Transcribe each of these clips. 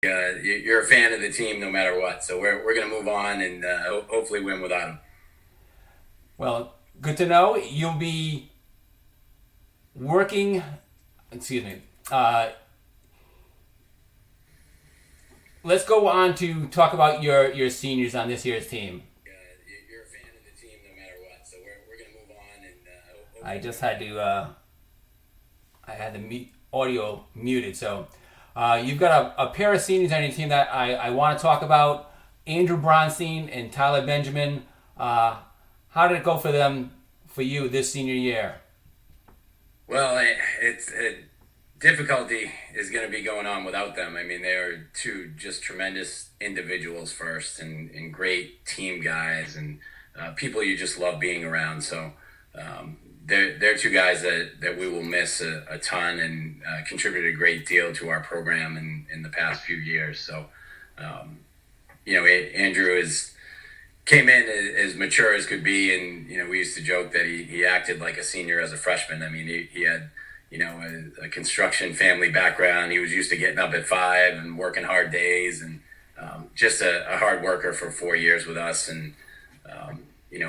You're a fan of the team no matter what. So we're going to move on and hopefully win without him. Well, good to know. You'll be working. Excuse me. Let's go on to talk about your seniors on this year's team. You're a fan of the team no matter what. So we're going to move on and I hopefully just win. had to. I had the audio muted. So you've got a pair of seniors on your team that I want to talk about. Andrew Bronstein and Tyler Benjamin. How did it go for them for you this senior year? Well, it's difficulty is going to be going on without them. I mean, they are two just tremendous individuals first, and great team guys, and people you just love being around. So they're two guys that we will miss a ton, and contributed a great deal to our program in the past few years. So Andrew is came in as mature as could be, and we used to joke that he acted like a senior as a freshman. I mean, he had a construction family background. He was used to getting up at 5 and working hard days, and just a hard worker for 4 years with us, and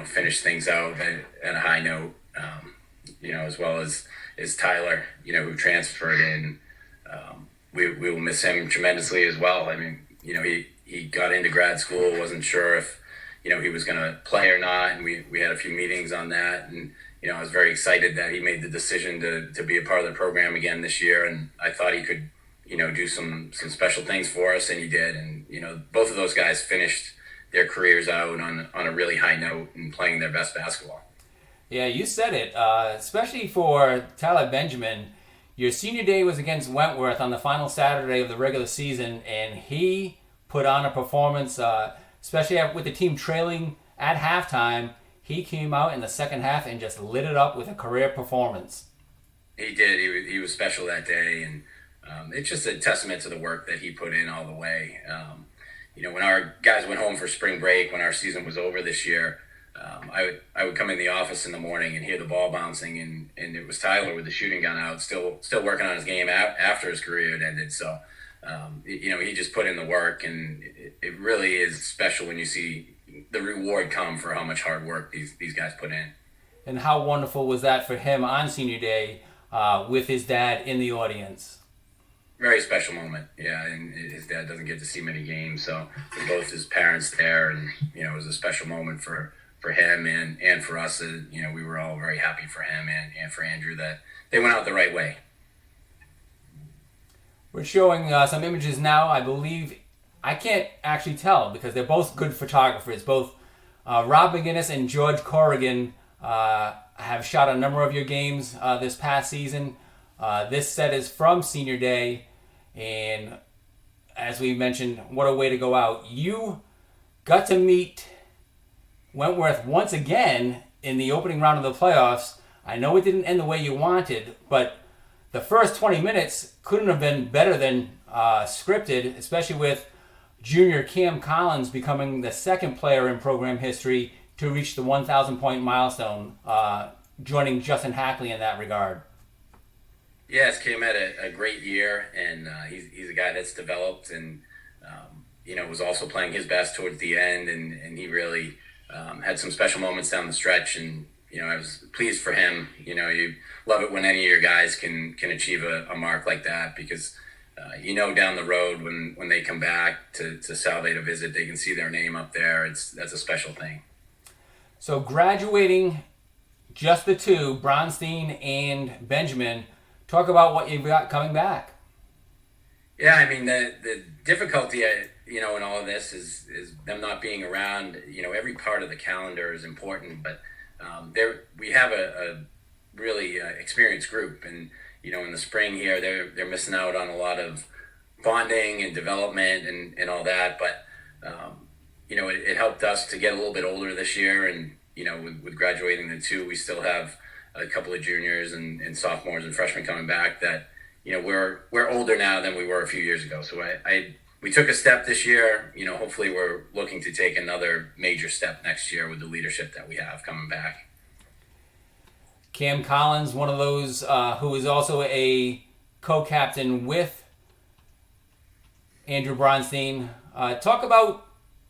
finished things out at a high note. As well as Tyler, who transferred in. We will miss him tremendously as well. I mean, he got into grad school, wasn't sure if he was going to play or not, and we had a few meetings on that, and I was very excited that he made the decision to be a part of the program again this year, and I thought he could do some special things for us, and he did. And both of those guys finished their careers out on a really high note and playing their best basketball. Yeah, you said it. Especially for Tyler Benjamin, your senior day was against Wentworth on the final Saturday of the regular season, and he put on a performance. Especially with the team trailing at halftime, he came out in the second half and just lit it up with a career performance. He did. He was special that day, and it's just a testament to the work that he put in all the way. When our guys went home for spring break, when our season was over this year, I would come in the office in the morning and hear the ball bouncing, and it was Tyler with the shooting gun out, still working on his game after his career had ended. So, he just put in the work, and it really is special when you see the reward come for how much hard work these guys put in. And how wonderful was that for him on senior day with his dad in the audience? Very special moment, yeah. And his dad doesn't get to see many games, so with both his parents there, and it was a special moment for him and for us. We were all very happy for him and for Andrew that they went out the right way. We're showing some images now. I believe I can't actually tell because they're both good photographers. Both Rob McGinnis and George Corrigan have shot a number of your games this past season. This set is from Senior Day, and as we mentioned, what a way to go out. You got to meet Wentworth once again in the opening round of the playoffs. I know it didn't end the way you wanted, but the first 20 minutes couldn't have been better than scripted, especially with junior Cam Collins becoming the second player in program history to reach the 1,000 point milestone, joining Justin Hackley in that regard. Yes, Cam had a great year, and he's a guy that's developed, and was also playing his best towards the end, and he really had some special moments down the stretch, and I was pleased for him. You love it when any of your guys can achieve a mark like that, because down the road when they come back to Salvate a visit, they can see their name up there. That's a special thing. So graduating just the two, Bronstein and Benjamin, talk about what you've got coming back. Yeah, I mean, the difficulty, in all of this is them not being around. Every part of the calendar is important, but we have a really experienced group, and in the spring here, they're missing out on a lot of bonding and development and all that. But it helped us to get a little bit older this year, and with graduating the two, we still have a couple of juniors and sophomores and freshmen coming back that we're older now than we were a few years ago. So we took a step this year. Hopefully we're looking to take another major step next year with the leadership that we have coming back. Cam Collins, one of those who is also a co-captain with Andrew Bronstein. Talk about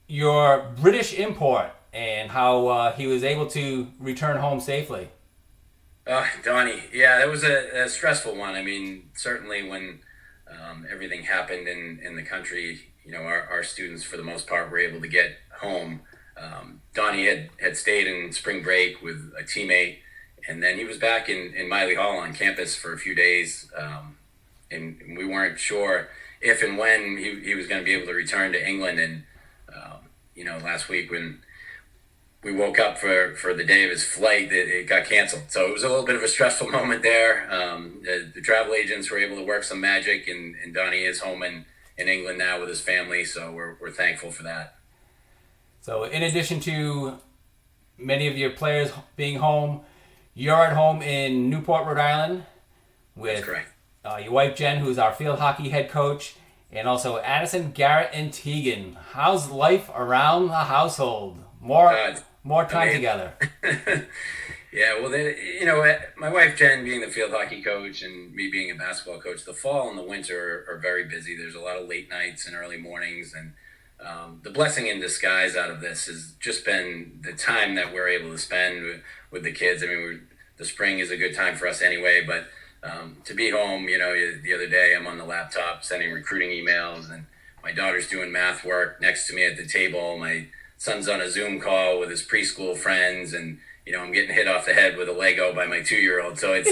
your British import and how he was able to return home safely. Donnie, yeah, that was a stressful one. I mean, certainly when everything happened in the country, our students, for the most part, were able to get home. Donnie had stayed in spring break with a teammate, and then he was back in Miley Hall on campus for a few days. And we weren't sure if and when he was going to be able to return to England. And, last week when we woke up for the day of his flight, it got canceled. So it was a little bit of a stressful moment there. The travel agents were able to work some magic, and Donnie is home in England now with his family. So we're thankful for that. So, in addition to many of your players being home, you're at home in Newport, Rhode Island, That's with correct. your wife Jen, who's our field hockey head coach, and also Addison, Garrett, and Tegan. How's life around the household? More time Amazing. together. Yeah, well, my wife Jen being the field hockey coach and me being a basketball coach, the fall and the winter are very busy. There's a lot of late nights and early mornings, and the blessing in disguise out of this has just been the time that we're able to spend with the kids. I mean, the spring is a good time for us anyway, but to be home, the other day I'm on the laptop sending recruiting emails, and my daughter's doing math work next to me at the table. My son's on a Zoom call with his preschool friends, and I'm getting hit off the head with a Lego by my 2-year-old. So it's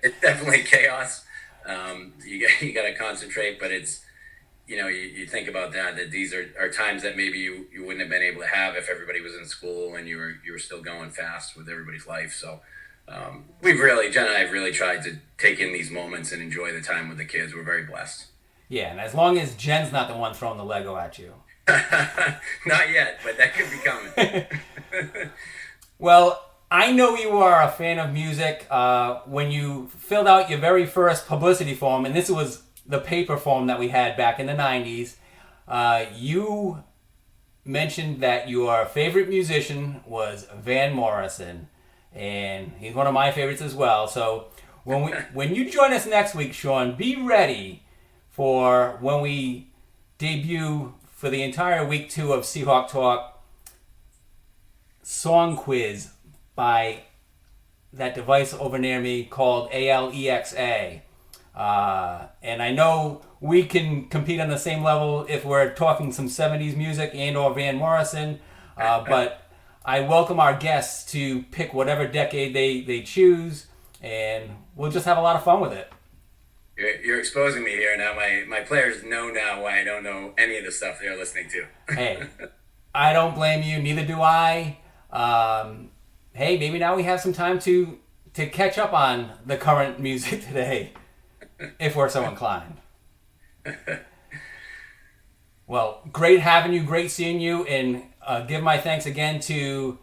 it's definitely chaos. You got to concentrate, but it's you think about that these are times that maybe you wouldn't have been able to have if everybody was in school and you were still going fast with everybody's life. So Jen and I have really tried to take in these moments and enjoy the time with the kids. We're very blessed. Yeah, and as long as Jen's not the one throwing the Lego at you. Not yet, but that could be coming. Well, I know you are a fan of music. When you filled out your very first publicity form, and this was the paper form that we had back in the 90s, you mentioned that your favorite musician was Van Morrison, and he's one of my favorites as well. So when you join us next week, Sean, be ready for when we debut for the entire week 2 of Seahawk Talk song quiz by that device over near me called Alexa. And I know we can compete on the same level if we're talking some 70s music and or Van Morrison, but I welcome our guests to pick whatever decade they choose, and we'll just have a lot of fun with it. You're exposing me here now. My players know now why I don't know any of the stuff they're listening to. Hey, I don't blame you, neither do I. Hey, maybe now we have some time to catch up on the current music today, if we're so inclined. Well, great having you, great seeing you, and give my thanks again to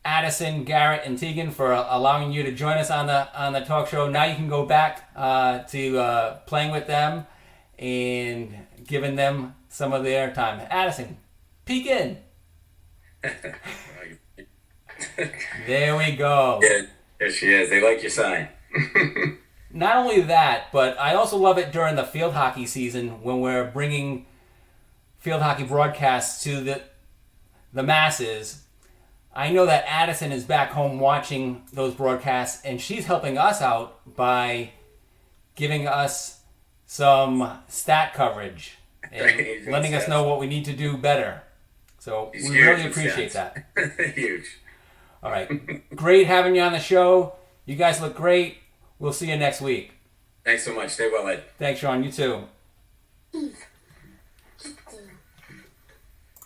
Addison, Garrett, and Tegan for allowing you to join us on the talk show. Now you can go back to playing with them and giving them some of their time. Addison, peek in. There we go. Yeah, there she is. They like your sign. Not only that, but I also love it during the field hockey season when we're bringing field hockey broadcasts to the masses. I know that Addison is back home watching those broadcasts, and she's helping us out by giving us some stat coverage and letting us know what we need to do better. So we really appreciate that. Huge. All right. Great having you on the show. You guys look great. We'll see you next week. Thanks so much. Stay well, Ed. Thanks, Sean. You too.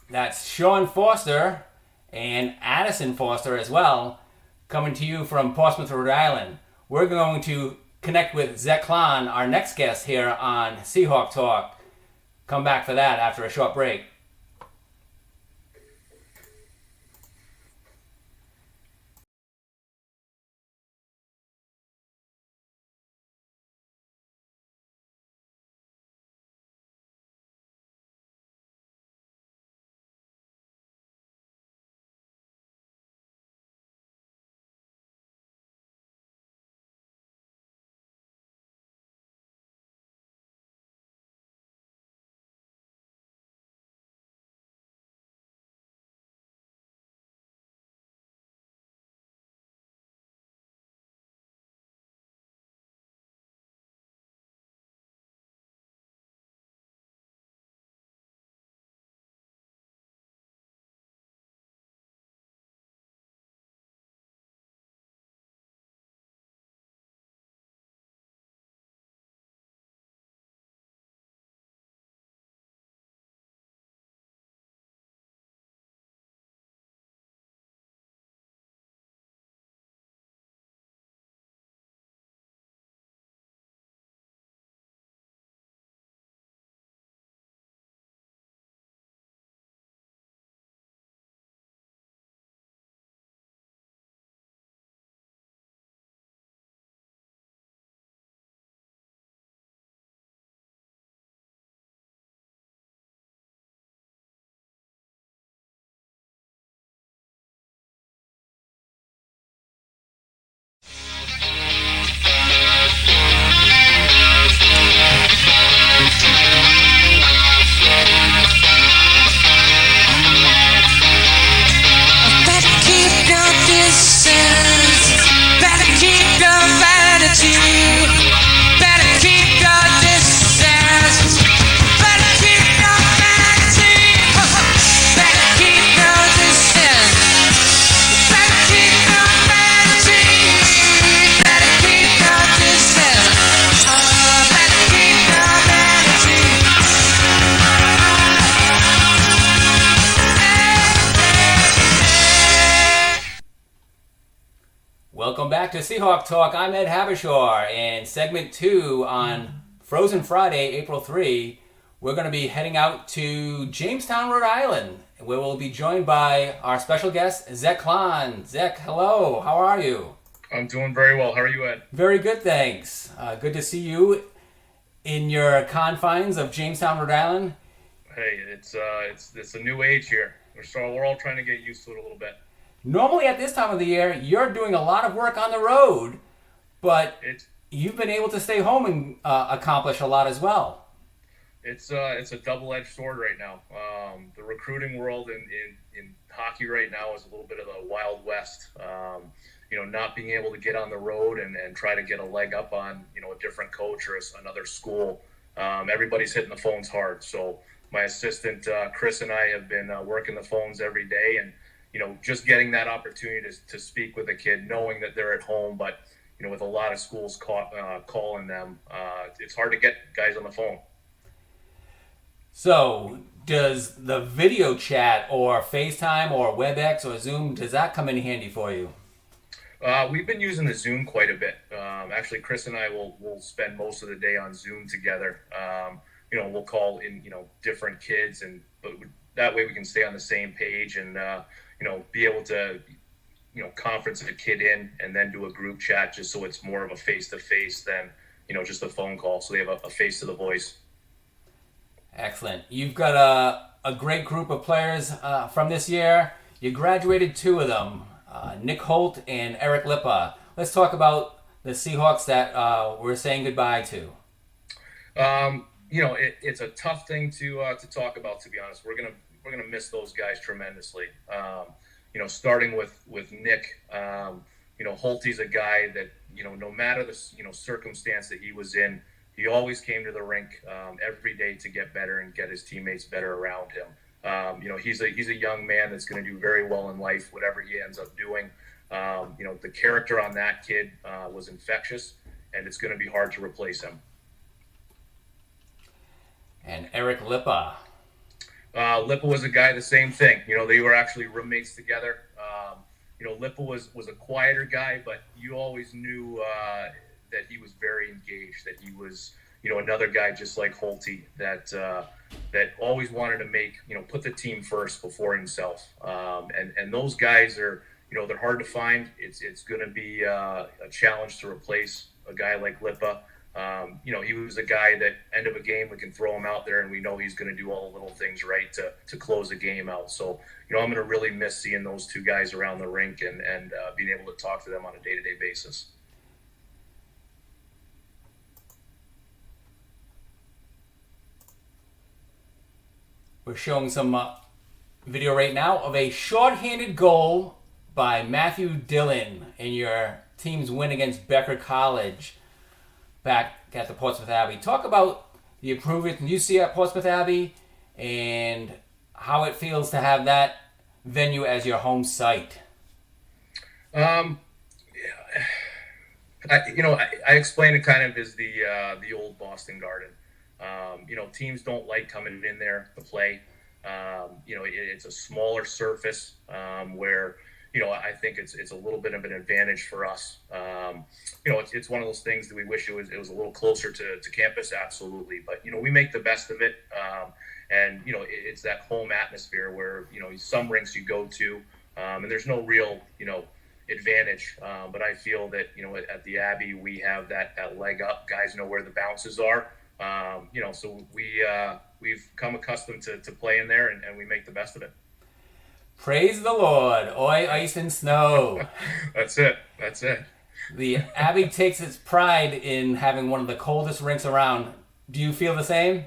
That's Sean Foster and Addison Foster as well, coming to you from Portsmouth, Rhode Island. We're going to connect with Zech Klann, our next guest here on Seahawk Talk. Come back for that after a short break. Welcome back to Seahawk Talk. I'm Ed Habashore, and segment 2 on Frozen Friday, April 3, we're going to be heading out to Jamestown, Rhode Island, where we'll be joined by our special guest, Zech Klann. Zech, hello. How are you? I'm doing very well. How are you, Ed? Very good, thanks. Good to see you in your confines of Jamestown, Rhode Island. Hey, it's a new age here. We're all trying to get used to it a little bit. Normally at this time of the year, you're doing a lot of work on the road, but you've been able to stay home and accomplish a lot as well. It's a double-edged sword right now. The recruiting world in hockey right now is a little bit of a wild west. Not being able to get on the road and try to get a leg up on a different coach or another school. Everybody's hitting the phones hard. So my assistant Chris and I have been working the phones every day, and just getting that opportunity to speak with a kid, knowing that they're at home, but with a lot of schools calling them, it's hard to get guys on the phone. So does the video chat or FaceTime or WebEx or Zoom, does that come in handy for you? We've been using the Zoom quite a bit. Actually, Chris and I will spend most of the day on Zoom together. We'll call in different kids, but that way we can stay on the same page and be able to conference a kid in and then do a group chat, just so it's more of a face-to-face than just a phone call, so they have a face to the voice. Excellent. You've got a great group of players from this year. You graduated 2 of them, Nick Holt and Eric Lippa. Let's talk about the Seahawks that we're saying goodbye to. It's a tough thing to talk about, to be honest. We're gonna miss those guys tremendously. Starting with Nick, Holt's a guy that no matter the circumstance that he was in, he always came to the rink every day to get better and get his teammates better around him. He's a young man that's going to do very well in life, whatever he ends up doing. The character on that kid was infectious, and it's going to be hard to replace him. And Eric Lippa. Lippa was a guy, the same thing. They were actually roommates together. Lippa was a quieter guy, but you always knew that he was very engaged, that he was, another guy just like Holty that always wanted to put the team first before himself. And those guys are, they're hard to find. It's going to be a challenge to replace a guy like Lippa. He was a guy that end of a game, we can throw him out there and we know he's going to do all the little things right to close the game out. So, I'm going to really miss seeing those 2 guys around the rink and being able to talk to them on a day-to-day basis. We're showing some video right now of a shorthanded goal by Matthew Dillon in your team's win against Becker College back at the Portsmouth Abbey. Talk about the improvement you see at Portsmouth Abbey and how it feels to have that venue as your home site. I explain it kind of as the old Boston Garden. Teams don't like coming in there to play. It's a smaller surface where I think it's a little bit of an advantage for us. It's one of those things that we wish it was a little closer to campus, absolutely. But we make the best of it, and it's that home atmosphere where some rinks you go to, and there's no real advantage. But I feel that at the Abbey we have that leg up. Guys know where the bounces are. So we've come accustomed to playing there, and we make the best of it. Praise the Lord. Oi, ice and snow. That's it. The Abbey takes its pride in having one of the coldest rinks around. Do you feel the same?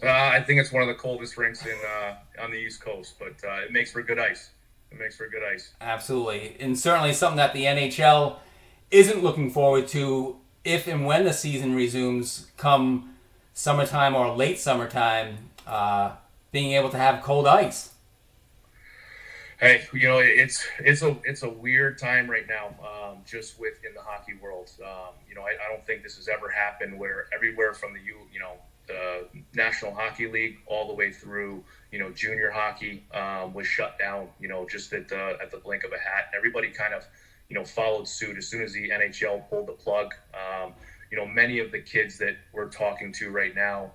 I think it's one of the coldest rinks on the East Coast, but it makes for good ice. Absolutely. And certainly something that the NHL isn't looking forward to if and when the season resumes come summertime or late summertime, being able to have cold ice? Hey, it's a weird time right now, just within the hockey world. I don't think this has ever happened where everywhere from the National Hockey League all the way through junior hockey was shut down. Just at the blink of a hat. Everybody kind of followed suit as soon as the NHL pulled the plug. Many of the kids that we're talking to right now,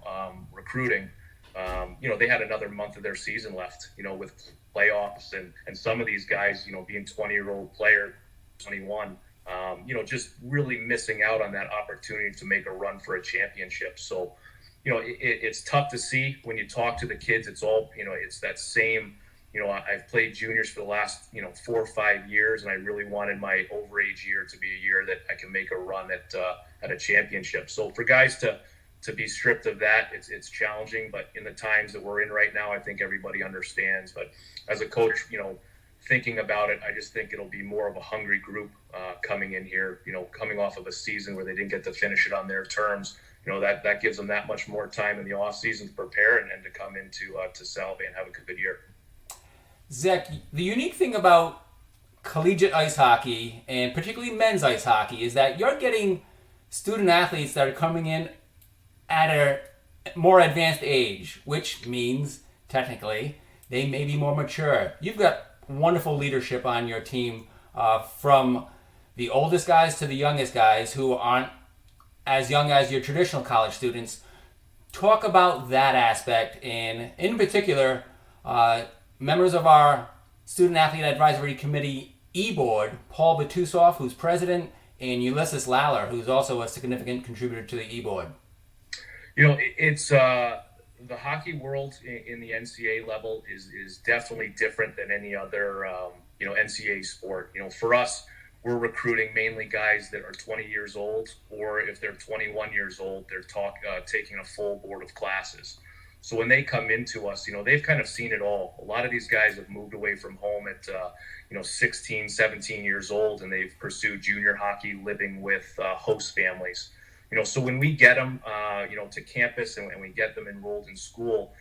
recruiting, they had another month of their season left. With playoffs and some of these guys, being 20-year-old player, 21, just really missing out on that opportunity to make a run for a championship. So, it's tough to see when you talk to the kids. It's all, it's that same, I've played juniors for the last, 4 or 5 years, and I really wanted my overage year to be a year that I can make a run at a championship. So for guys to be stripped of that, it's challenging, but in the times that we're in right now, I think everybody understands. But as a coach, thinking about it, I just think it'll be more of a hungry group coming in here, coming off of a season where they didn't get to finish it on their terms. That gives them that much more time in the off season to prepare and to come into to Salve and have a good year. Zech, the unique thing about collegiate ice hockey, and particularly men's ice hockey, is that you're getting student athletes that are coming in at a more advanced age, which means technically they may be more mature. You've got wonderful leadership on your team, from the oldest guys to the youngest guys who aren't as young as your traditional college students. Talk about that aspect, and in particular, members of our Student Athlete Advisory Committee E-Board, Paul Batusoff, who's president, and Ulysses Laller, who's also a significant contributor to the E-Board. It's the hockey world in the NCAA level is definitely different than any other NCAA sport. For us, we're recruiting mainly guys that are 20 years old, or if they're 21 years old, they're taking a full board of classes. So when they come into us, they've kind of seen it all. A lot of these guys have moved away from home at 16, 17 years old, and they've pursued junior hockey, living with host families. So when we get them, to campus and we get them enrolled in school,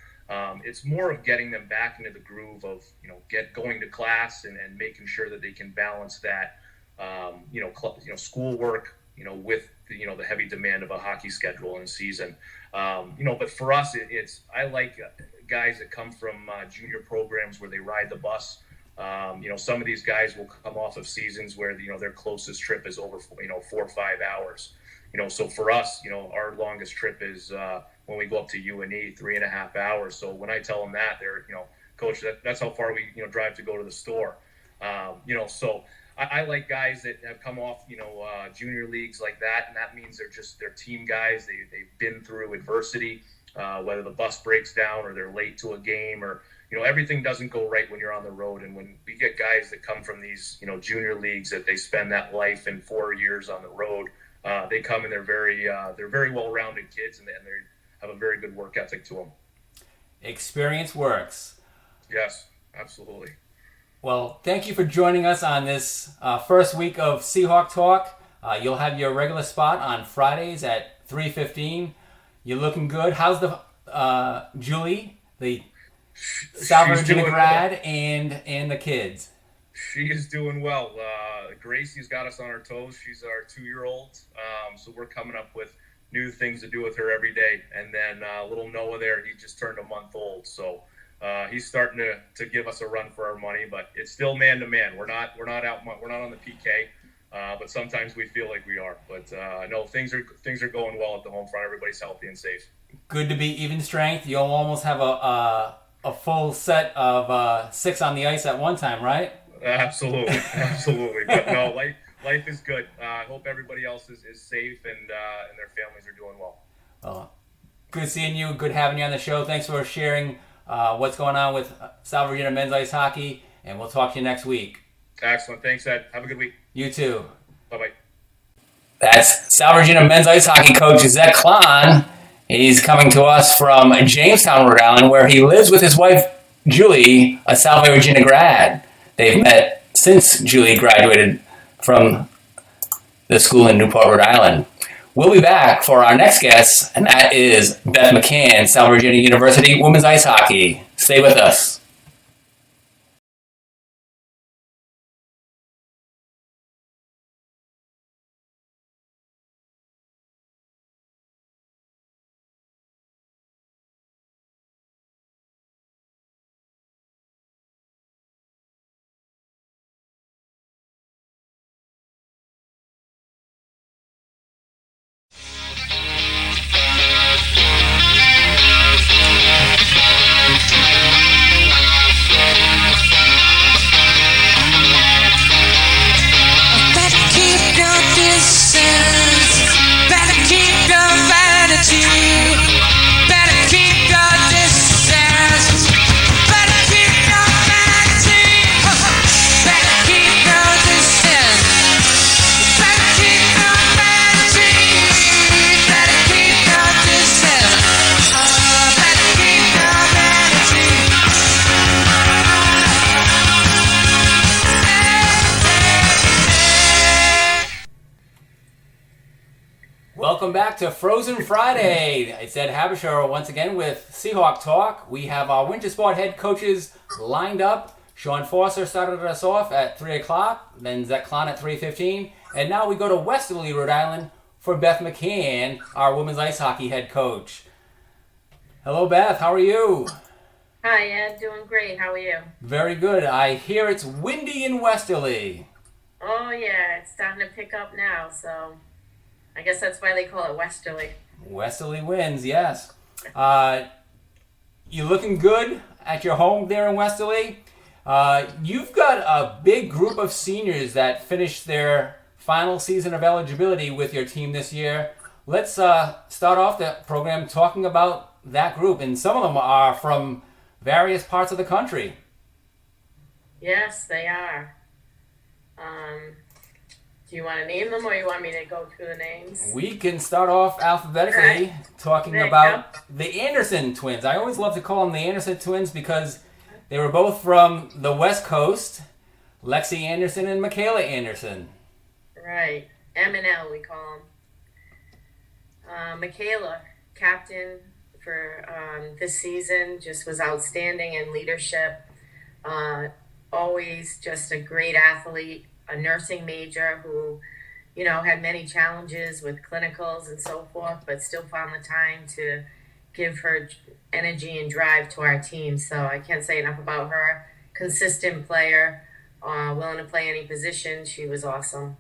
it's more of getting them back into the groove of, going to class and making sure that they can balance that, schoolwork, with the heavy demand of a hockey schedule and season. But for us, I like guys that come from junior programs where they ride the bus. Some of these guys will come off of seasons where their closest trip is over 4 or 5 hours. So for us, our longest trip is when we go up to UNE, 3.5 hours. So when I tell them that, they're, coach, that's how far we drive to go to the store. So I like guys that have come off, junior leagues like that, and that means they're team guys. They've been through adversity, whether the bus breaks down or they're late to a game, or everything doesn't go right when you're on the road. And when we get guys that come from these junior leagues, that they spend that life in 4 years on the road, they come and they're very well-rounded kids, and they have a very good work ethic to them. Experience works. Yes, absolutely. Well, thank you for joining us on this first week of Seahawk Talk. You'll have your regular spot on Fridays at 3:15. You're looking good. How's the Julie, the SalveAthletics grad, and the kids? She is doing well. Gracie's got us on our toes. She's our 2-year-old. So we're coming up with new things to do with her every day. And then little Noah there, he just turned a month old. So he's starting to give us a run for our money, but it's still man to man. We're not on the PK, but sometimes we feel like we are. But no, things are going well at the home front. Everybody's healthy and safe. Good to be even strength. You'll almost have a full set of 6 on the ice at one time, right? Absolutely. But no, life is good. I hope everybody else is safe and their families are doing well. Good seeing you. Good having you on the show. Thanks for sharing what's going on with South Virginia men's ice hockey, and we'll talk to you next week. Excellent. Thanks, Ed. Have a good week. You too. Bye-bye. That's South Virginia men's ice hockey coach Zech Klann. He's coming to us from Jamestown, Rhode Island, where he lives with his wife, Julie, a South Virginia grad. They've met since Julie graduated from the school in Newport, Rhode Island. We'll be back for our next guest, and that is Beth McCann, South Virginia University Women's Ice Hockey. Stay with us. Welcome back to Frozen Friday. It's Ed Habisher once again with SeahawkTalk. We have our winter sport head coaches lined up. Sean Foster started us off at 3 o'clock, then Zech Klann at 3:15, and now we go to Westerly, Rhode Island for Beth McCann, our women's ice hockey head coach. Hello, Beth. How are you? Hi, Ed. Doing great. How are you? Very good. I hear it's windy in Westerly. Oh, yeah. It's starting to pick up now, so I guess that's why they call it Westerly. Westerly winds, yes. You looking good at your home there in Westerly? You've got a big group of seniors that finished their final season of eligibility with your team this year. Let's start off the program talking about that group, and some of them are from various parts of the country. Yes, they are. Do you want to name them, or you want me to go through the names? We can start off alphabetically talking about the Anderson twins. I always love to call them the Anderson twins because they were both from the West Coast, Lexi Anderson and Michaela Anderson. Right. M and L, we call them. Michaela, captain for this season, just was outstanding in leadership. Always just a great athlete, a nursing major who, had many challenges with clinicals and so forth, but still found the time to give her energy and drive to our team. So I can't say enough about her. Consistent player, willing to play any position. She was awesome.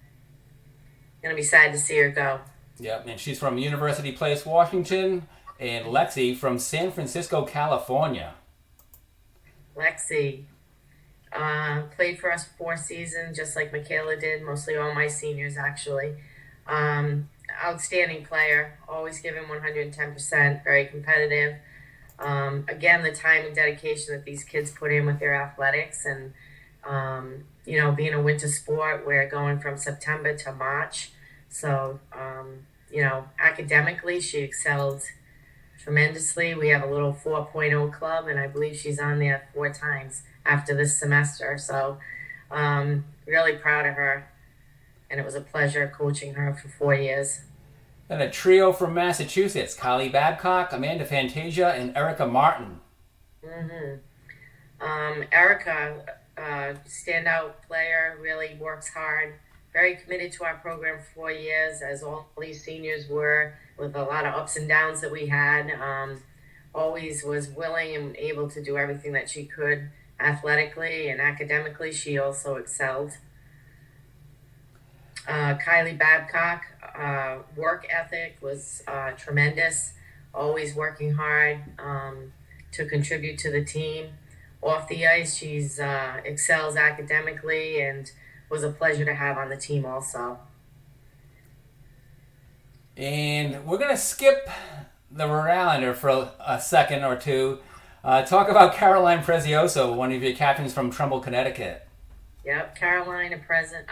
Gonna be sad to see her go. Yep, and she's from University Place, Washington, and Lexi from San Francisco, California. Lexi played for us 4 seasons, just like Michaela did, mostly all my seniors, actually. Outstanding player, always giving 110%, very competitive. Again, the time and dedication that these kids put in with their athletics and, being a winter sport, we're going from September to March. So, academically, she excelled tremendously. We have a little 4.0 club, and I believe she's on there 4 times after this semester. So, really proud of her. And it was a pleasure coaching her for 4 years. And a trio from Massachusetts, Kylie Babcock, Amanda Fantasia, and Erica Martin. Erica, standout player, really works hard, very committed to our program for 4 years, as all these seniors were, with a lot of ups and downs that we had. Always was willing and able to do everything that she could athletically and academically. She also excelled. Kylie Babcock, work ethic was tremendous, always working hard to contribute to the team. Off the ice, she's excels academically and was a pleasure to have on the team also. And we're going to skip the Rhode Islander for a second or two. Talk about Caroline Prezioso, one of your captains from Trumbull, Connecticut. Yep, Caroline, a present.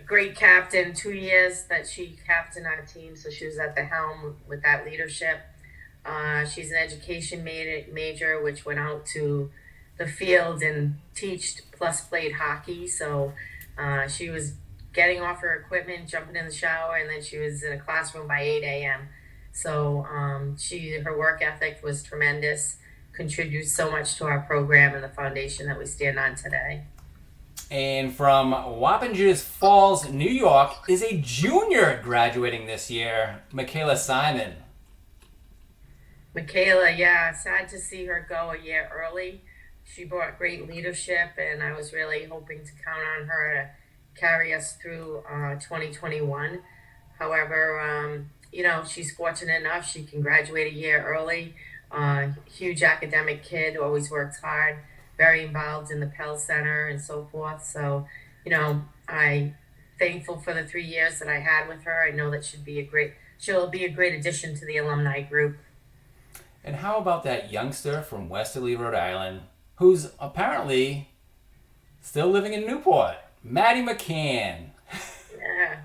Great captain, 2 years that she captained our team, so she was at the helm with that leadership. She's an education major, which went out to the field and teached plus played hockey, so she was getting off her equipment, jumping in the shower, and then she was in a classroom by 8 a.m. So her work ethic was tremendous, contributes so much to our program and the foundation that we stand on today. And from Wappingers Falls, New York, is a junior graduating this year, Michaela Simon. Michaela, yeah, sad to see her go a year early. She brought great leadership, and I was really hoping to count on her to carry us through 2021. However, she's fortunate enough she can graduate a year early. Huge academic kid, always works hard, very involved in the Pell Center and so forth. So, I'm thankful for the 3 years that I had with her. I know that she'll be a great addition to the alumni group. And how about that youngster from Westerly, Rhode Island, who's apparently still living in Newport, Maddie McCann? Yeah,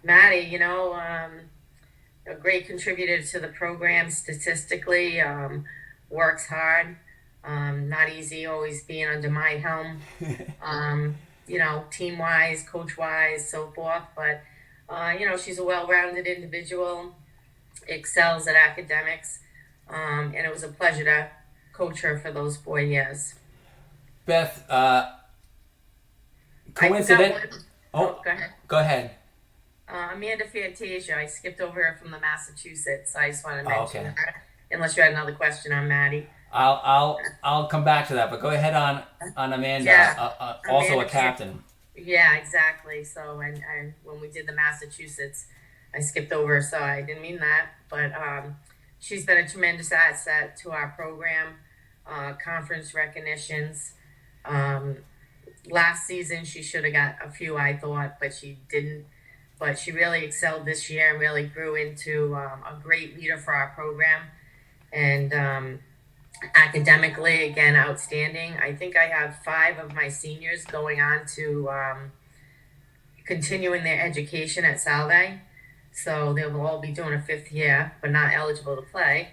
Maddie, a great contributor to the program statistically, works hard. Not easy always being under my helm, team-wise, coach-wise, so forth. But, she's a well-rounded individual, excels at academics, and it was a pleasure to coach her for those 4 years. Beth, coincident. Go ahead. Go ahead. Amanda Fantasia. I skipped over her from the Massachusetts. So I just wanted to mention okay. her. Unless you had another question on Maddie. I'll come back to that, but go ahead on Amanda. Yeah. Also Amanda, a captain. Yeah, exactly. So and when we did the Massachusetts, I skipped over, so I didn't mean that. But she's been a tremendous asset to our program. Conference recognitions. Last season she should have got a few, I thought, but she didn't. But she really excelled this year and really grew into a great leader for our program. And academically, again, outstanding. I think I have 5 of my seniors going on to continuing their education at Salve. So they will all be doing a 5th year, but not eligible to play.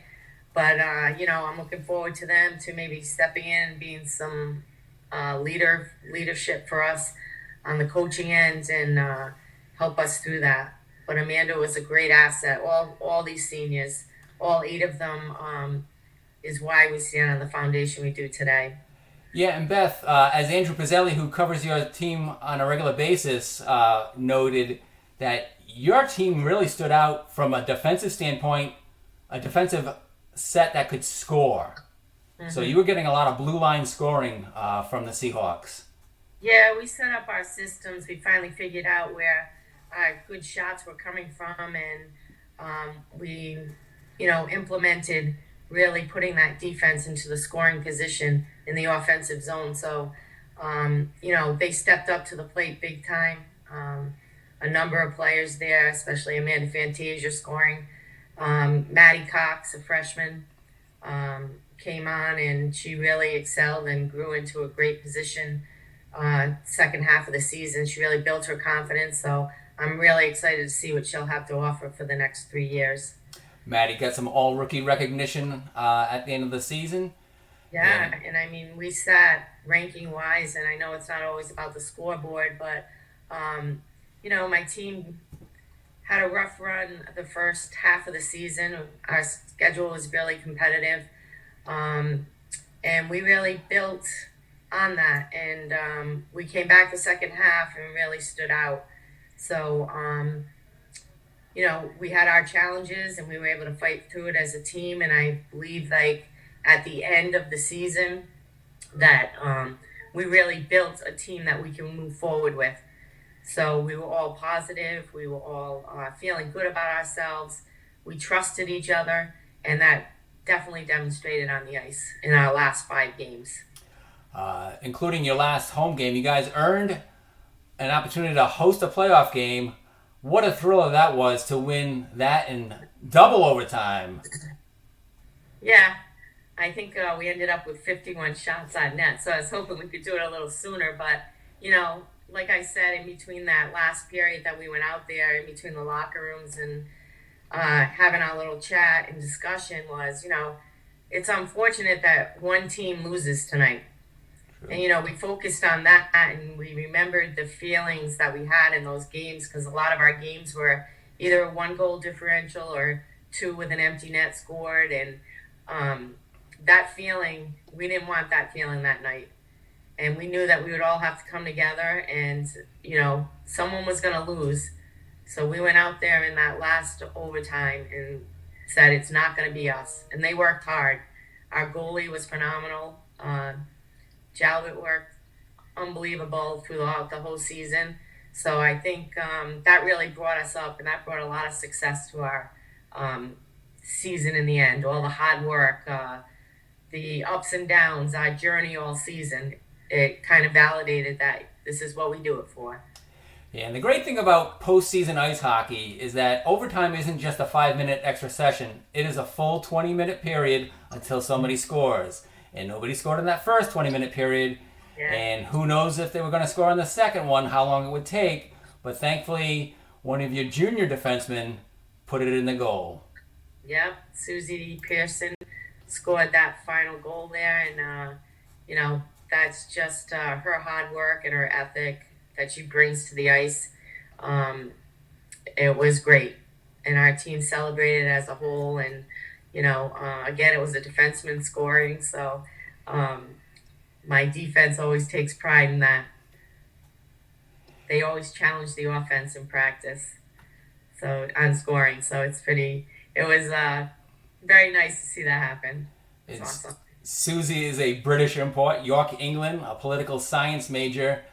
But, I'm looking forward to them to maybe stepping in and being some leadership for us on the coaching end and help us through that. But Amanda was a great asset. All these seniors, all 8 of them, is why we stand on the foundation we do today. Yeah, and Beth, as Andrew Pizzelli, who covers your team on a regular basis, noted that your team really stood out from a defensive standpoint, a defensive set that could score. Mm-hmm. So you were getting a lot of blue line scoring from the Seahawks. Yeah, we set up our systems. We finally figured out where our good shots were coming from, and we, implemented really putting that defense into the scoring position in the offensive zone. So, they stepped up to the plate big time. A number of players there, especially Amanda Fantasia scoring. Maddie Cox, a freshman, came on, and she really excelled and grew into a great position. Second half of the season, she really built her confidence. So I'm really excited to see what she'll have to offer for the next 3 years. Maddie got some all-rookie recognition at the end of the season. Yeah, and I mean, we sat ranking-wise, and I know it's not always about the scoreboard, but, my team had a rough run the first half of the season. Our schedule was really competitive, and we really built on that, and we came back the second half and really stood out. So, we had our challenges and we were able to fight through it as a team. And I believe at the end of the season that we really built a team that we can move forward with. So we were all positive. We were all feeling good about ourselves. We trusted each other, and that definitely demonstrated on the ice in our last 5 games. Including your last home game, you guys earned an opportunity to host a playoff game. What a thriller that was to win that in double overtime. Yeah, I think we ended up with 51 shots on net, so I was hoping we could do it a little sooner. But, like I said, in between that last period that we went out there, in between the locker rooms and having our little chat and discussion was, it's unfortunate that one team loses tonight. And, you know, we focused on that and we remembered the feelings that we had in those games, because a lot of our games were either a 1-goal differential or 2 with an empty net scored. And that feeling, we didn't want that feeling that night. And we knew that we would all have to come together and, you know, someone was going to lose. So we went out there in that last overtime and said, it's not going to be us. And they worked hard. Our goalie was phenomenal. Jalbert worked unbelievable throughout the whole season. So I think that really brought us up, and that brought a lot of success to our season in the end. All the hard work, the ups and downs, our journey all season, it kind of validated that this is what we do it for. Yeah, and the great thing about postseason ice hockey is that overtime isn't just a 5-minute extra session. It is a full 20-minute period until somebody scores. And nobody scored in that first 20-minute period. Yeah. And who knows if they were going to score in the second one, how long it would take. But thankfully, one of your junior defensemen put it in the goal. Yep, Susie Pearson scored that final goal there. And, you know, that's just her hard work and her ethic that she brings to the ice. It was great. And our team celebrated as a whole. And, you know, again, it was a defenseman scoring. So my defense always takes pride in that. They always challenge the offense in practice. So on scoring. So it was very nice to see that happen. It's awesome. Susie is a British import, York, England, a political science major.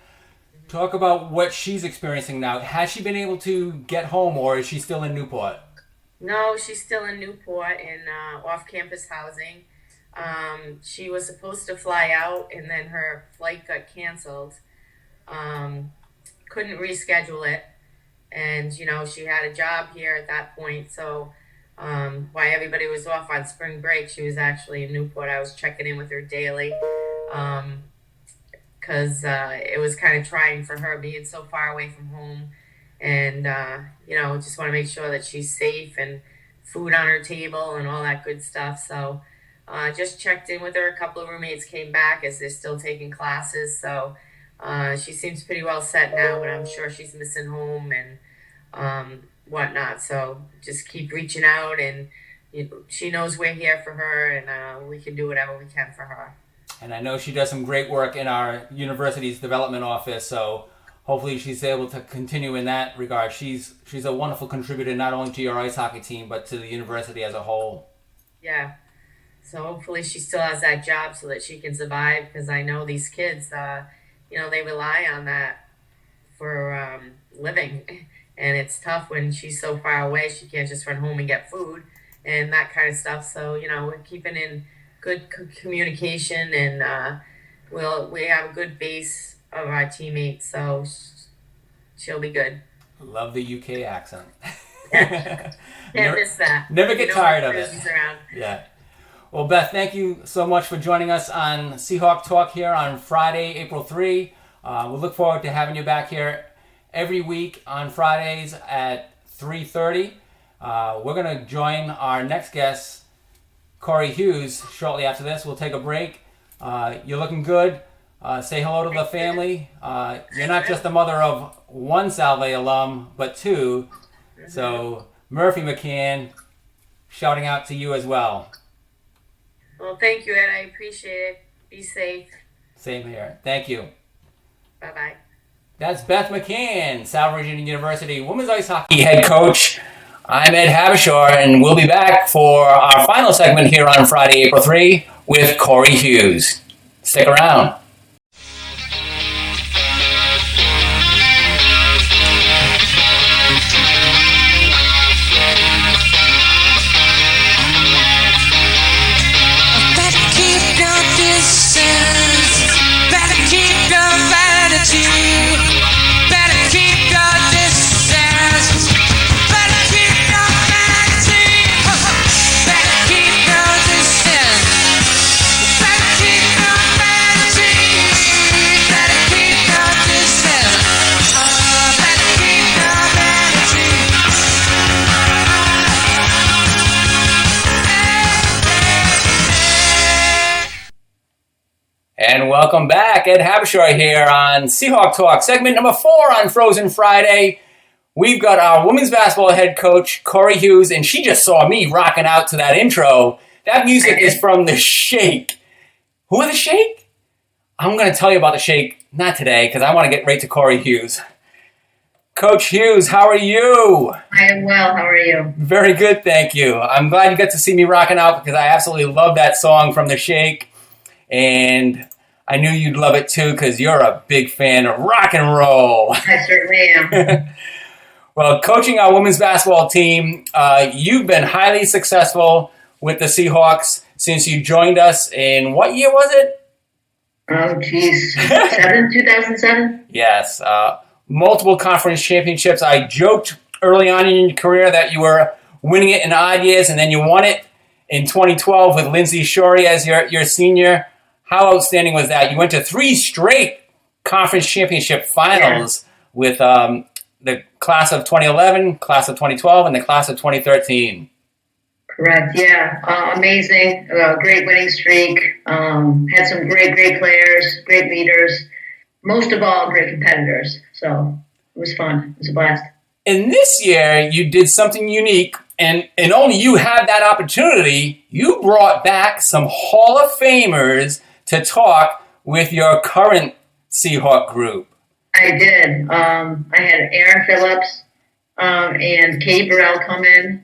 Talk about what she's experiencing now. Has she been able to get home, or is she still in Newport? No, she's still in Newport in off-campus housing. She was supposed to fly out, and then her flight got canceled. Couldn't reschedule it. And, you know, she had a job here at that point. So while everybody was off on spring break, she was actually in Newport. I was checking in with her daily because it was kind of trying for her being so far away from home. And, you know, just want to make sure that she's safe and food on her table and all that good stuff. So just checked in with her. A couple of roommates came back as they're still taking classes. So she seems pretty well set now, but I'm sure she's missing home and whatnot. So just keep reaching out, and you know, she knows we're here for her, and we can do whatever we can for her. And I know she does some great work in our university's development office, so hopefully she's able to continue in that regard. She's a wonderful contributor not only to your ice hockey team, but to the university as a whole. Yeah. So hopefully she still has that job so that she can survive, because I know these kids, you know, they rely on that for living. And it's tough when she's so far away. She can't just run home and get food and that kind of stuff. So, you know, we're keeping in good communication, and we have a good base of our teammates. So she'll be good. Love the UK accent. Can't miss that. Never get tired of it. Around. Yeah. Well, Beth, thank you so much for joining us on Seahawk Talk here on Friday, April 3. We look forward to having you back here every week on Fridays at 3:30. We're going to join our next guest, Cori Hughes, shortly after this. We'll take a break. You're looking good. Say hello to the family. You're not just the mother of one Salve alum, but two. So Murphy McCann shouting out to you as well. Well, thank you, Ed. I appreciate it. Be safe. Same here. Thank you. Bye-bye. That's Beth McCann, South Virginia University women's ice hockey head coach. I'm Ed Habishore, and we'll be back for our final segment here on Friday, April 3 with Cori Hughes. Stick around. welcome back. Ed Habshaw here on Seahawk Talk, segment number 4 on Frozen Friday. We've got our women's basketball head coach, Cori Hughes, and she just saw me rocking out to that intro. That music is from The Shake. Who are The Shake? I'm going to tell you about The Shake, not today, because I want to get right to Cori Hughes. Coach Hughes, how are you? I am well. How are you? Very good, thank you. I'm glad you got to see me rocking out because I absolutely love that song from The Shake. And I knew you'd love it too because you're a big fan of rock and roll. I certainly am. Well, coaching our women's basketball team, you've been highly successful with the Seahawks since you joined us in what year was it? Oh, geez. 2007? Yes. Multiple conference championships. I joked early on in your career that you were winning it in odd years, and then you won it in 2012 with Lindsay Shorey as your senior. How outstanding was that? You went to 3 straight conference championship finals with the class of 2011, class of 2012, and the class of 2013. Correct, yeah. Amazing. Great winning streak. Had some great players, great leaders. Most of all, great competitors. So it was fun. It was a blast. And this year, you did something unique, and only you had that opportunity. You brought back some Hall of Famers to talk with your current Seahawk group. I did. I had Aaron Phillips and Katie Burrell come in.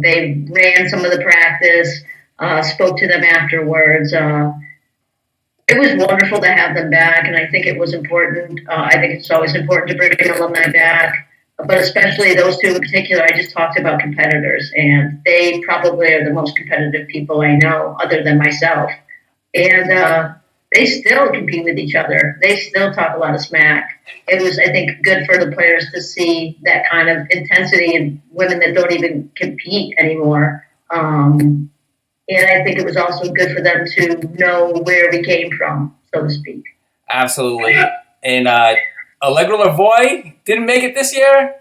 They ran some of the practice, spoke to them afterwards. It was wonderful to have them back, and I think it was important. I think it's always important to bring an alumni back, but especially those two in particular. I just talked about competitors, and they probably are the most competitive people I know other than myself. And they still compete with each other. They still talk a lot of smack. It was, I think, good for the players to see that kind of intensity in women that don't even compete anymore. And I think it was also good for them to know where we came from, so to speak. Absolutely. And Allegra Lavoie didn't make it this year?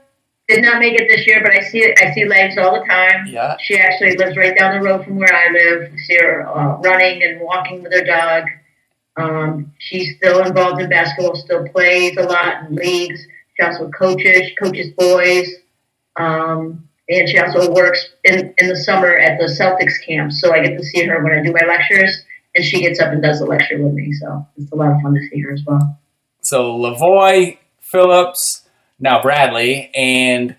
Did not make it this year, but I see legs all the time. Yeah. She actually lives right down the road from where I live. I see her running and walking with her dog. She's still involved in basketball, still plays a lot in leagues. She also coaches boys. And she also works in the summer at the Celtics camp. So I get to see her when I do my lectures, and she gets up and does the lecture with me. So it's a lot of fun to see her as well. So Lavoie, Phillips, now Bradley, and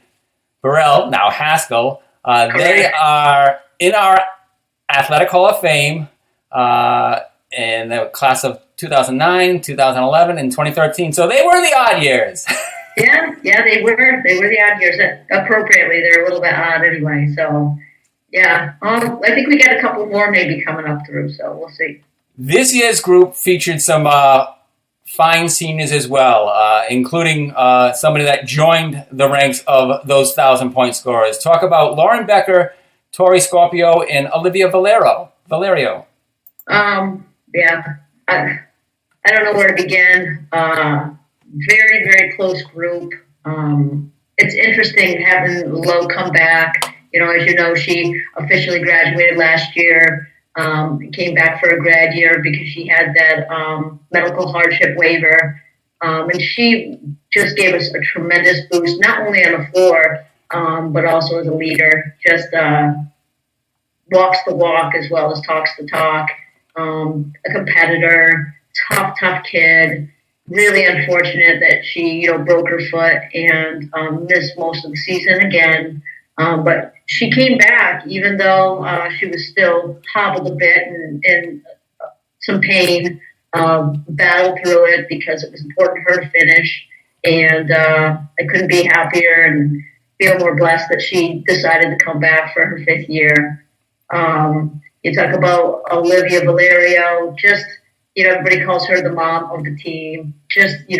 Burrell, now Haskell, they are in our Athletic Hall of Fame in the class of 2009, 2011, and 2013. So they were the odd years. Yeah, they were the odd years. Appropriately, they're a little bit odd anyway. So, yeah, I think we got a couple more maybe coming up through. So we'll see. This year's group featured some fine seniors as well, including somebody that joined the ranks of those 1,000-point scorers. Talk about Lauren Becker, Tori Scorpio, and Olivia Valerio. Yeah, I don't know where to begin. Very, very close group. It's interesting having Lo come back. You know, as you know, she officially graduated last year, came back for a grad year because she had that medical hardship waiver. And she just gave us a tremendous boost, not only on the floor, but also as a leader. Just walks the walk as well as talks the talk. A competitor, tough kid. Really unfortunate that she, broke her foot and missed most of the season again. But she came back, even though she was still hobbled a bit and in some pain. Battled through it because it was important for her to finish. And I couldn't be happier and feel more blessed that she decided to come back for her 5th year. You talk about Olivia Valerio, just, everybody calls her the mom of the team. Just, a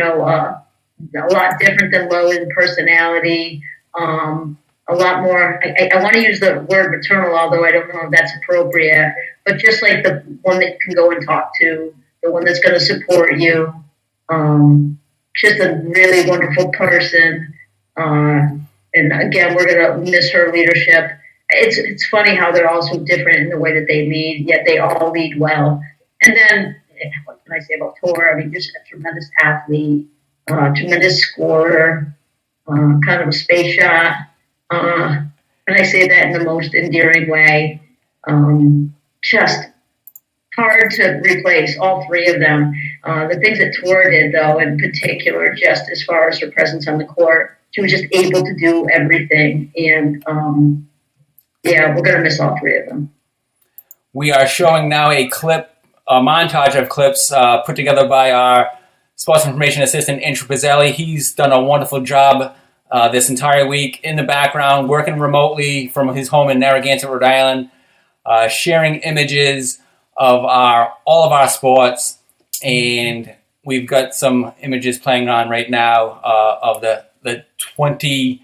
lot different than Lo in personality. A lot more, I want to use the word maternal, although I don't know if that's appropriate, but just like the one that you can go and talk to, the one that's going to support you. Just a really wonderful person. And again, we're going to miss her leadership. It's funny how they're all so different in the way that they lead, yet they all lead well. And then what can I say about Tor? I mean, just a tremendous athlete, tremendous scorer, kind of a space shot. And I say that in the most endearing way. Just hard to replace all three of them. The things that Tor did, though, in particular, just as far as her presence on the court, she was just able to do everything. And we're going to miss all three of them. We are showing now a montage of clips put together by our sports information assistant, Andrew Pizzelli. He's done a wonderful job this entire week in the background, working remotely from his home in Narragansett, Rhode Island, sharing images of all of our sports. And we've got some images playing on right now of the 2019-2020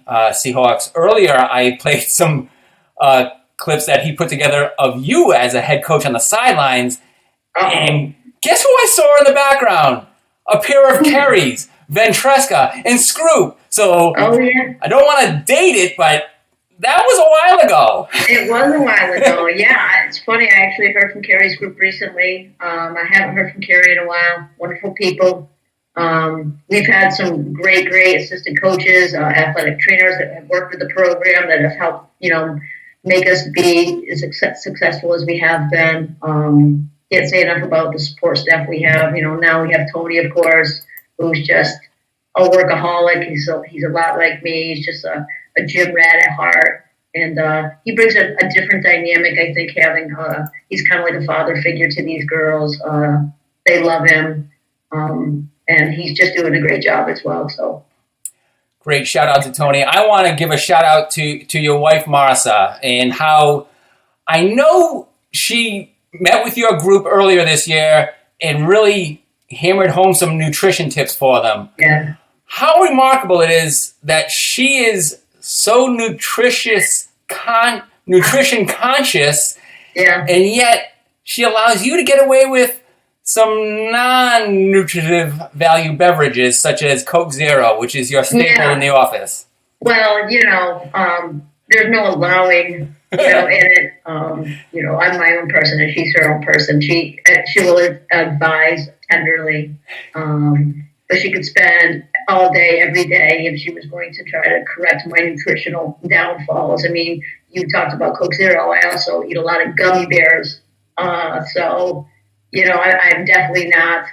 Seahawks. Earlier, I played some clips that he put together of you as a head coach on the sidelines. And guess who I saw in the background? A pair of Kerrys, Ventresca, and Scroop. So I don't want to date it, but that was a while ago. It was a while ago, yeah. It's funny, I actually heard from Carrie's group recently. I haven't heard from Carrie in a while. Wonderful people. We've had some great assistant coaches, athletic trainers that have worked with the program that have helped, make us be as successful as we have been. Can't say enough about the support staff we have. Now we have Tony, of course, who's just a workaholic. He's a lot like me. He's just a gym rat at heart. And he brings a different dynamic, I think, he's kind of like a father figure to these girls. They love him. And he's just doing a great job as well. So great shout out to Tony. I want to give a shout out to your wife, Marissa, and how I know she met with your group earlier this year and really hammered home some nutrition tips for them. Yeah. How remarkable it is that she is so nutrition conscious, and yet she allows you to get away with some non-nutritive value beverages such as Coke Zero, which is your staple in the office. Well, there's no allowing, in it. I'm my own person and she's her own person. She will advise tenderly, but she could spend all day, every day, if she was going to try to correct my nutritional downfalls. I mean, you talked about Coke Zero. I also eat a lot of gummy bears. I'm definitely not.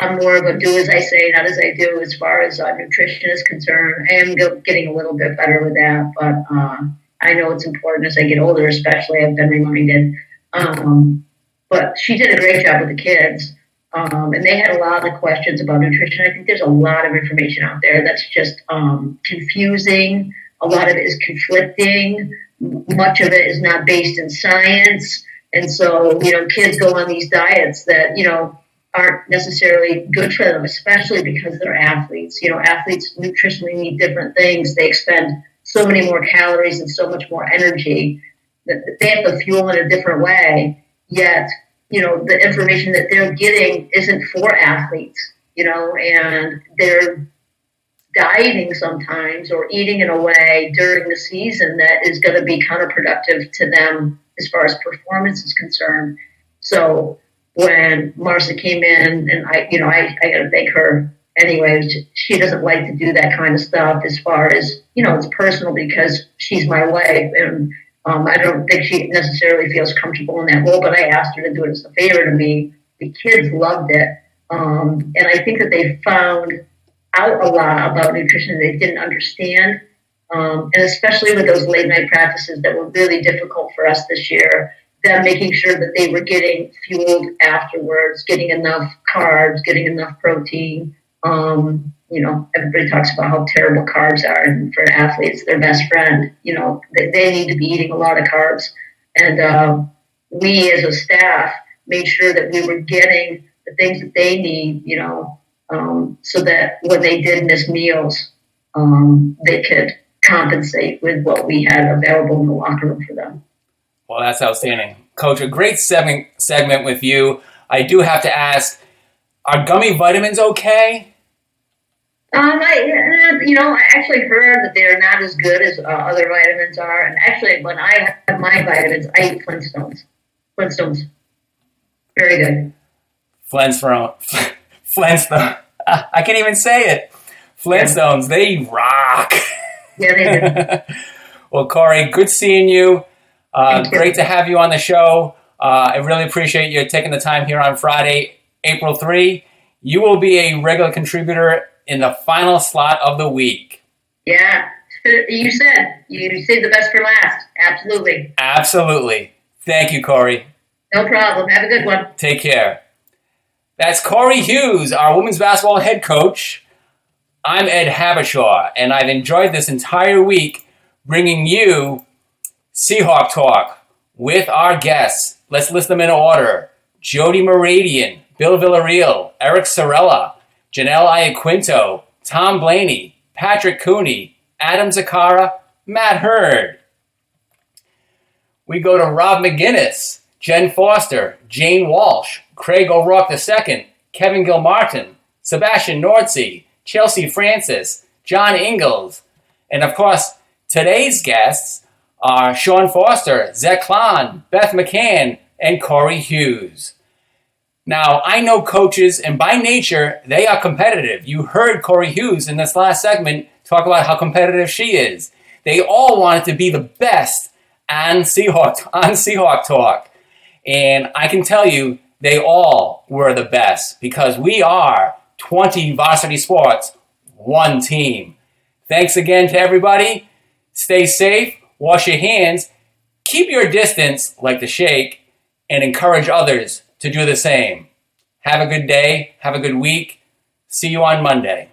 I'm more of a do as I say, not as I do, as far as nutrition is concerned. I am getting a little bit better with that, but I know it's important as I get older, especially. I've been reminded. But she did a great job with the kids, and they had a lot of questions about nutrition. I think there's a lot of information out there that's just confusing. A lot of it is conflicting. Much of it is not based in science. And so, kids go on these diets that, aren't necessarily good for them, especially because they're athletes. Athletes nutritionally need different things. They expend so many more calories and so much more energy that they have to fuel in a different way. Yet, the information that they're getting isn't for athletes, and they're dieting sometimes or eating in a way during the season that is going to be counterproductive to them as far as performance is concerned. So when Marcia came in, and I got to thank her anyway, she doesn't like to do that kind of stuff as far as, it's personal because she's my wife, and I don't think she necessarily feels comfortable in that role, but I asked her to do it as a favor to me. The kids loved it. And I think that they found out a lot about nutrition they didn't understand. And especially with those late night practices that were really difficult for us this year, them making sure that they were getting fueled afterwards, getting enough carbs, getting enough protein. Everybody talks about how terrible carbs are, and for athletes, their best friend. They need to be eating a lot of carbs. And we as a staff made sure that we were getting the things that they need, so that when they did miss meals, they could compensate with what we had available in the locker room for them. Well, that's outstanding. Coach, a great segment with you. I do have to ask, are gummy vitamins okay? I actually heard that they're not as good as other vitamins are. And actually, when I have my vitamins, I eat Flintstones. Very good. Flintstone. Flintstone. I can't even say it. Flintstones, they rock. Yeah, they do. Well, Cori, good seeing you. Thank you. Great to have you on the show. I really appreciate you taking the time here on Friday, April 3. You will be a regular contributor in the final slot of the week. Yeah, you said the best for last. Absolutely. Absolutely. Thank you, Cori. No problem. Have a good one. Take care. That's Cori Hughes, our women's basketball head coach. I'm Ed Habishaw, and I've enjoyed this entire week bringing you Seahawk Talk with our guests. Let's list them in order. Jody Moradian, Bill Villarreal, Eric Sorella, Janelle Iaquinto, Tom Blaney, Patrick Cooney, Adam Zakara, Matt Hurd. We go to Rob McGinnis, Jen Foster, Jane Walsh, Craig O'Rourke II, Kevin Gilmartin, Sebastian Nordsey, Chelsea Francis, John Ingalls, and of course, today's guests are Sean Foster, Zech Klann, Beth McCann, and Cori Hughes. Now, I know coaches, and by nature, they are competitive. You heard Cori Hughes in this last segment talk about how competitive she is. They all wanted to be the best on Seahawk Talk. And I can tell you, they all were the best because we are 20 varsity sports, one team. Thanks again to everybody. Stay safe, wash your hands, keep your distance like the Shake, and encourage others to do the same. Have a good day. Have a good week. See you on Monday.